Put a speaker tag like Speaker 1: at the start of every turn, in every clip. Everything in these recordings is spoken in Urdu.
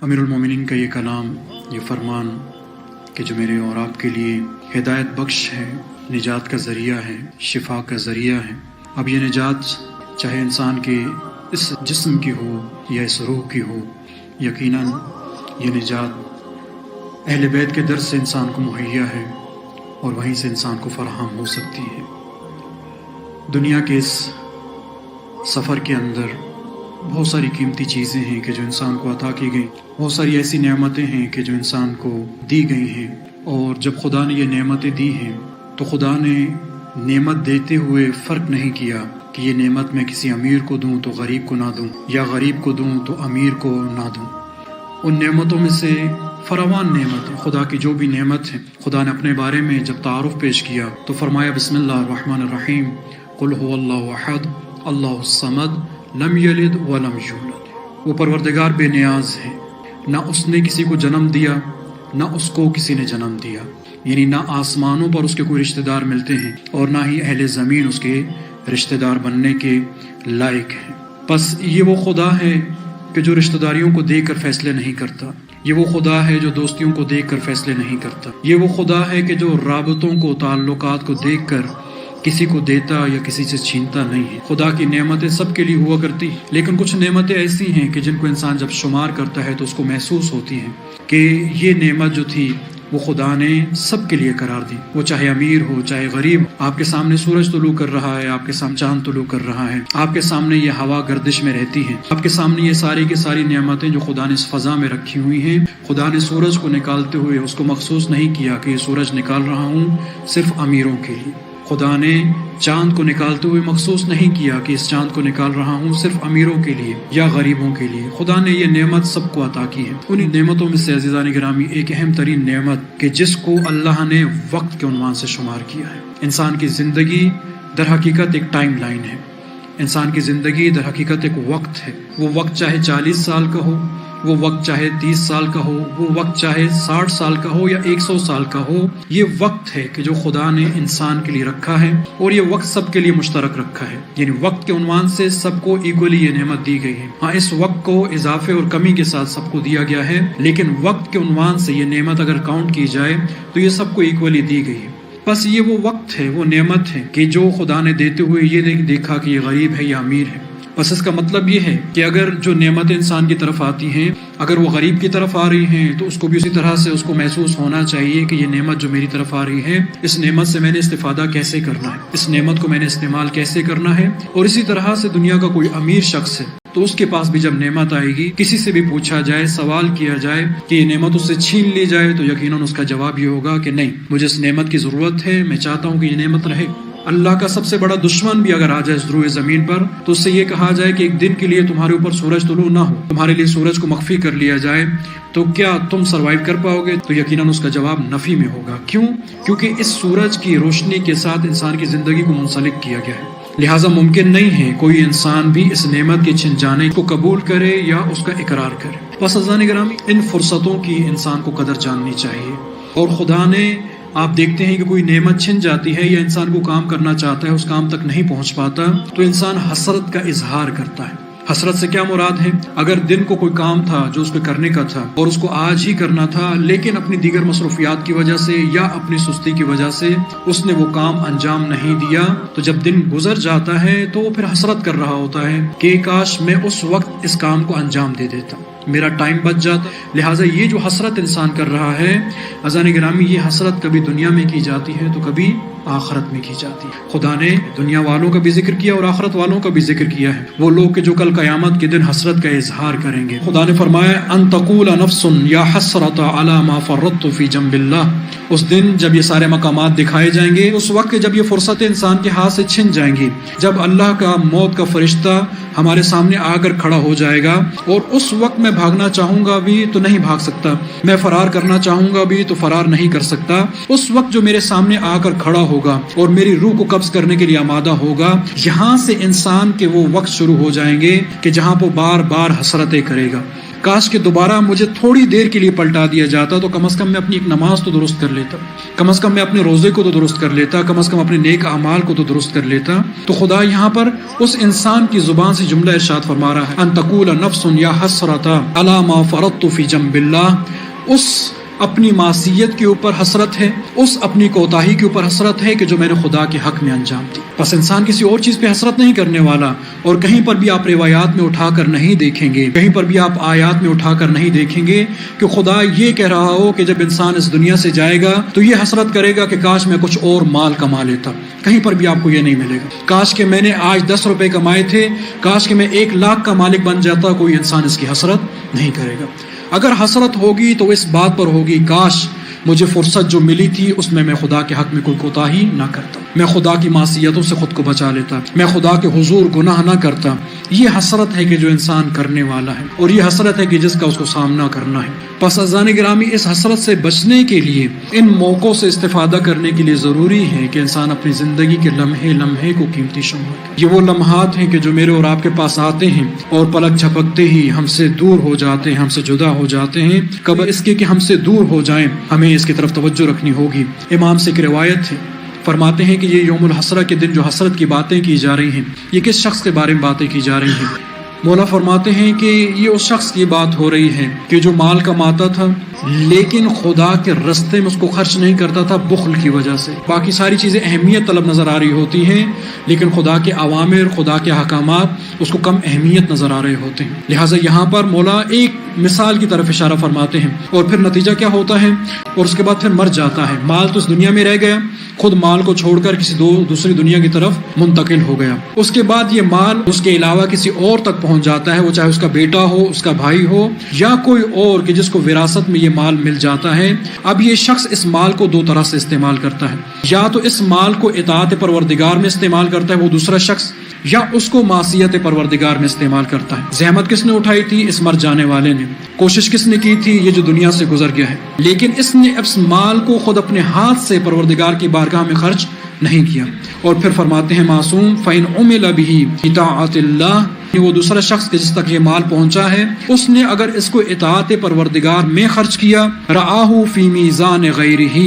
Speaker 1: امیر المومنین کا یہ کلام، یہ فرمان کہ جو میرے اور آپ کے لیے ہدایت بخش ہے، نجات کا ذریعہ ہے، شفا کا ذریعہ ہے۔ اب یہ نجات چاہے انسان کے اس جسم کی ہو یا اس روح کی ہو، یقیناً یہ نجات اہل بیت کے در سے انسان کو مہیا ہے اور وہیں سے انسان کو فراہم ہو سکتی ہے۔ دنیا کے اس سفر کے اندر بہت ساری قیمتی چیزیں ہیں کہ جو انسان کو عطا کی گئی، بہت ساری ایسی نعمتیں ہیں کہ جو انسان کو دی گئی ہیں، اور جب خدا نے یہ نعمتیں دی ہیں تو خدا نے نعمت دیتے ہوئے فرق نہیں کیا کہ یہ نعمت میں کسی امیر کو دوں تو غریب کو نہ دوں، یا غریب کو دوں تو امیر کو نہ دوں۔ ان نعمتوں میں سے فراوان نعمت ہے، خدا کی جو بھی نعمت ہے، خدا نے اپنے بارے میں جب تعارف پیش کیا تو فرمایا بسم اللہ الرحمن الرحیم، قل هو اللہ احد اللہ الصمد لم یلد ولم یولد۔ وہ پروردگار بے نیاز ہے، نہ اس نے کسی کو جنم دیا نہ اس کو کسی نے جنم دیا، یعنی نہ آسمانوں پر اس کے کوئی رشتہ دار ملتے ہیں اور نہ ہی اہل زمین اس کے رشتہ دار بننے کے لائق ہیں۔ بس یہ وہ خدا ہے کہ جو رشتہ داریوں کو دیکھ کر فیصلے نہیں کرتا، یہ وہ خدا ہے جو دوستیوں کو دیکھ کر فیصلے نہیں کرتا، یہ وہ خدا ہے کہ جو رابطوں کو، تعلقات کو دیکھ کر کسی کو دیتا یا کسی سے چھینتا نہیں ہے۔ خدا کی نعمتیں سب کے لیے ہوا کرتی، لیکن کچھ نعمتیں ایسی ہیں کہ جن کو انسان جب شمار کرتا ہے تو اس کو محسوس ہوتی ہیں کہ یہ نعمت جو تھی وہ خدا نے سب کے لیے قرار دی، وہ چاہے امیر ہو چاہے غریب۔ آپ کے سامنے سورج طلوع کر رہا ہے، آپ کے سامنے چاند طلوع کر رہا ہے، آپ کے سامنے یہ ہوا گردش میں رہتی ہے، آپ کے سامنے یہ ساری کی ساری نعمتیں جو خدا نے اس فضا میں رکھی ہوئی ہیں۔ خدا نے سورج کو نکالتے ہوئے اس کو مخصوص نہیں کیا کہ یہ سورج نکال رہا ہوں صرف امیروں کے لیے، خدا نے چاند کو نکالتے ہوئے مخصوص نہیں کیا کہ اس چاند کو نکال رہا ہوں صرف امیروں کے لیے یا غریبوں کے لیے۔ خدا نے یہ نعمت سب کو عطا کی ہے۔ انہی نعمتوں میں سے عزیزان گرامی ایک اہم ترین نعمت کہ جس کو اللہ نے وقت کے عنوان سے شمار کیا ہے۔ انسان کی زندگی در حقیقت ایک ٹائم لائن ہے، انسان کی زندگی در حقیقت ایک وقت ہے۔ وہ وقت چاہے 40 سال کا ہو، وہ وقت چاہے 30 سال کا ہو، وہ وقت چاہے 60 سال کا ہو یا 100 سال کا ہو، یہ وقت ہے کہ جو خدا نے انسان کے لیے رکھا ہے، اور یہ وقت سب کے لیے مشترک رکھا ہے، یعنی وقت کے عنوان سے سب کو ایکولی یہ نعمت دی گئی ہے۔ ہاں، اس وقت کو اضافے اور کمی کے ساتھ سب کو دیا گیا ہے، لیکن وقت کے عنوان سے یہ نعمت اگر کاؤنٹ کی جائے تو یہ سب کو ایکولی دی گئی ہے۔ بس یہ وہ وقت ہے، وہ نعمت ہے کہ جو خدا نے دیتے ہوئے یہ نہیں دیکھا کہ یہ غریب ہے یا امیر ہے۔ بس اس کا مطلب یہ ہے کہ اگر جو نعمتیں انسان کی طرف آتی ہیں، اگر وہ غریب کی طرف آ رہی ہیں تو اس کو بھی اسی طرح سے اس کو محسوس ہونا چاہیے کہ یہ نعمت جو میری طرف آ رہی ہے، اس نعمت سے میں نے استفادہ کیسے کرنا ہے، اس نعمت کو میں نے استعمال کیسے کرنا ہے۔ اور اسی طرح سے دنیا کا کوئی امیر شخص ہے تو اس کے پاس بھی جب نعمت آئے گی، کسی سے بھی پوچھا جائے، سوال کیا جائے کہ یہ نعمت اس سے چھین لی جائے، تو یقیناً اس کا جواب یہ ہوگا کہ نہیں، مجھے اس نعمت کی ضرورت ہے، میں چاہتا ہوں کہ یہ نعمت رہے۔ اللہ کا سب سے بڑا دشمن بھی اگر آ جائے اس روئے زمین پر تو اس سے یہ کہا جائے کہ ایک دن کے لیے تمہارے اوپر سورج طلوع نہ ہو، تمہارے لیے سورج کو مخفی کر لیا جائے، تو کیا تم سروائیو کر پاؤ گے؟ تو یقیناً اس کا جواب نفی میں ہوگا۔ کیوں؟ کیونکہ اس سورج کی روشنی کے ساتھ انسان کی زندگی کو منسلک کیا گیا ہے، لہٰذا ممکن نہیں ہے کوئی انسان بھی اس نعمت کے چھن جانے کو قبول کرے یا اس کا اقرار کرے۔ بس عزیزان گرامی، ان فرصتوں کی انسان کو قدر جاننی چاہیے، اور خدا نے آپ دیکھتے ہیں کہ کوئی نعمت چھن جاتی ہے یا انسان کو کام کرنا چاہتا ہے، اس کام تک نہیں پہنچ پاتا تو انسان حسرت کا اظہار کرتا ہے۔ حسرت سے کیا مراد ہے؟ اگر دن کو کوئی کام تھا جو اس کو کرنے کا تھا اور اس کو آج ہی کرنا تھا، لیکن اپنی دیگر مصروفیات کی وجہ سے یا اپنی سستی کی وجہ سے اس نے وہ کام انجام نہیں دیا، تو جب دن گزر جاتا ہے تو وہ پھر حسرت کر رہا ہوتا ہے کہ کاش میں اس وقت اس کام کو انجام دے دیتا، میرا ٹائم بچ جاتا۔ لہٰذا یہ جو حسرت انسان کر رہا ہے، عزیزان گرامی، یہ حسرت کبھی دنیا میں کی جاتی ہے تو کبھی آخرت میں کی جاتی ہے۔ خدا نے دنیا والوں کا بھی ذکر کیا اور آخرت والوں کا بھی ذکر کیا ہے، وہ لوگ کہ جو کل قیامت کے دن حسرت کا اظہار کریں گے۔ خدا نے فرمایا ان تقول نفس یا حسرت علی ما فرطت فی جنب اللہ۔ اس دن جب یہ سارے مقامات دکھائے جائیں گے، اس وقت جب یہ فرصتیں انسان کے ہاتھ سے چھن جائیں گی، جب اللہ کا موت کا فرشتہ ہمارے سامنے آ کر کھڑا ہو جائے گا، اور اس وقت میں بھاگنا چاہوں گا بھی تو نہیں بھاگ سکتا، میں فرار کرنا چاہوں گا بھی تو فرار نہیں کر سکتا۔ اس وقت جو میرے سامنے آ کر کھڑا ہوگا اور میری روح کو قبض کرنے کے لیے آمادہ ہوگا، یہاں سے انسان کے وہ وقت شروع ہو جائیں گے کہ جہاں وہ بار بار حسرتیں کرے گا، کاش کہ دوبارہ مجھے تھوڑی دیر کے لیے پلٹا دیا جاتا تو کم از کم میں اپنی ایک نماز تو درست کر لیتا، کم از کم میں اپنے روزے کو تو درست کر لیتا، کم از کم اپنے نیک اعمال کو تو درست کر لیتا۔ تو خدا یہاں پر اس انسان کی زبان سے جملہ ارشاد فرما رہا ہے، ان تقول نفس یا حسرۃ علی ما فرطت فی جنب اللہ، اس اپنی معصیت کے اوپر حسرت ہے، اس اپنی کوتاہی کے اوپر حسرت ہے کہ جو میں نے خدا کے حق میں انجام دی۔ بس انسان کسی اور چیز پہ حسرت نہیں کرنے والا، اور کہیں پر بھی آپ روایات میں اٹھا کر نہیں دیکھیں گے، کہیں پر بھی آپ آیات میں اٹھا کر نہیں دیکھیں گے کہ خدا یہ کہہ رہا ہو کہ جب انسان اس دنیا سے جائے گا تو یہ حسرت کرے گا کہ کاش میں کچھ اور مال کما لیتا۔ کہیں پر بھی آپ کو یہ نہیں ملے گا، کاش کہ میں نے آج 10 روپے کمائے تھے، کاش کہ میں 1 لاکھ کا مالک بن جاتا۔ کوئی انسان اس کی حسرت نہیں کرے گا۔ اگر حسرت ہوگی تو اس بات پر ہوگی کاش مجھے فرصت جو ملی تھی اس میں خدا کے حق میں کوئی کوتاہی نہ کرتا، میں خدا کی معصیتوں سے خود کو بچا لیتا، میں خدا کے حضور گناہ نہ کرتا۔ یہ حسرت ہے کہ جو انسان کرنے والا ہے، اور یہ حسرت ہے کہ جس کا اس کو سامنا کرنا ہے۔ پس عزیزان گرامی، اس حسرت سے بچنے کے لیے، ان موقعوں سے استفادہ کرنے کے لیے ضروری ہے کہ انسان اپنی زندگی کے لمحے لمحے کو قیمتی سمجھے۔ یہ وہ لمحات ہیں کہ جو میرے اور آپ کے پاس آتے ہیں اور پلک جھپکتے ہی ہم سے دور ہو جاتے ہیں، ہم سے جدا ہو جاتے ہیں۔ قبل اس کے کہ ہم سے دور ہو جائیں، ہمیں اس کی طرف توجہ رکھنی ہوگی۔ امام سے ایک روایت ہے، فرماتے ہیں کہ یہ یوم الحسرہ کے دن جو حسرت کی باتیں کی جا رہی ہیں، یہ کس شخص کے بارے میں باتیں کی جا رہی ہیں؟ مولا فرماتے ہیں کہ یہ اس شخص کی بات ہو رہی ہے کہ جو مال کماتا تھا لیکن خدا کے رستے میں اس کو خرچ نہیں کرتا تھا بخل کی وجہ سے۔ باقی ساری چیزیں اہمیت طلب نظر آ رہی ہوتی ہیں، لیکن خدا کے اوامر، خدا کے احکامات اس کو کم اہمیت نظر آ رہے ہوتے ہیں۔ لہٰذا یہاں پر مولا ایک مثال کی طرف اشارہ فرماتے ہیں، اور پھر نتیجہ کیا ہوتا ہے، اور اس کے بعد پھر مر جاتا ہے۔ مال تو اس دنیا میں رہ گیا، خود مال کو چھوڑ کر کسی دوسری دنیا کی طرف منتقل ہو گیا۔ اس کے بعد یہ مال اس کے علاوہ کسی اور تک پہنچ جاتا ہے، وہ چاہے اس کا بیٹا ہو، اس کا بھائی ہو، یا کوئی اور کہ جس کو وراثت میں یہ مال مل جاتا ہے۔ اب یہ شخص اس مال کو 2 طرح سے استعمال کرتا ہے، یا تو اس مال کو اطاعت پروردگار میں استعمال کرتا ہے وہ دوسرا شخص، یا اس کو معصیت پروردگار میں استعمال کرتا ہے۔ زحمت کس نے اٹھائی تھی؟ اس مر جانے والے نے۔ کوشش کس نے کی تھی؟ یہ جو دنیا سے گزر گیا ہے۔ لیکن اس نے اس مال کو خود اپنے ہاتھ سے پروردگار کی بارگاہ میں خرچ نہیں کیا۔ اور پھر فرماتے ہیں معصوم فَإِنْ عُمِلَ بِهِ اطاعت اللہ، وہ دوسرا شخص کہ جس تک یہ مال پہنچا ہے، اس نے اگر اس کو اطاعت پروردگار میں خرچ کیا، رآہ فی میزان غیرہ،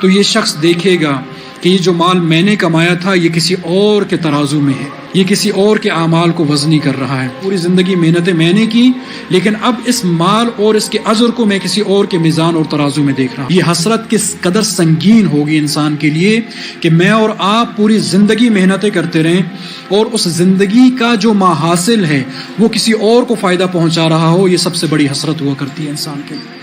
Speaker 1: تو یہ شخص دیکھے گا کہ یہ جو مال میں نے کمایا تھا یہ کسی اور کے ترازو میں ہے، یہ کسی اور کے اعمال کو وزنی کر رہا ہے۔ پوری زندگی محنتیں میں نے کی، لیکن اب اس مال اور اس کے اجر کو میں کسی اور کے میزان اور ترازو میں دیکھ رہا ہوں۔ یہ حسرت کس قدر سنگین ہوگی انسان کے لیے کہ میں اور آپ پوری زندگی محنتیں کرتے رہیں اور اس زندگی کا جو محاصل ہے وہ کسی اور کو فائدہ پہنچا رہا ہو۔ یہ سب سے بڑی حسرت ہوا کرتی ہے انسان کے لیے۔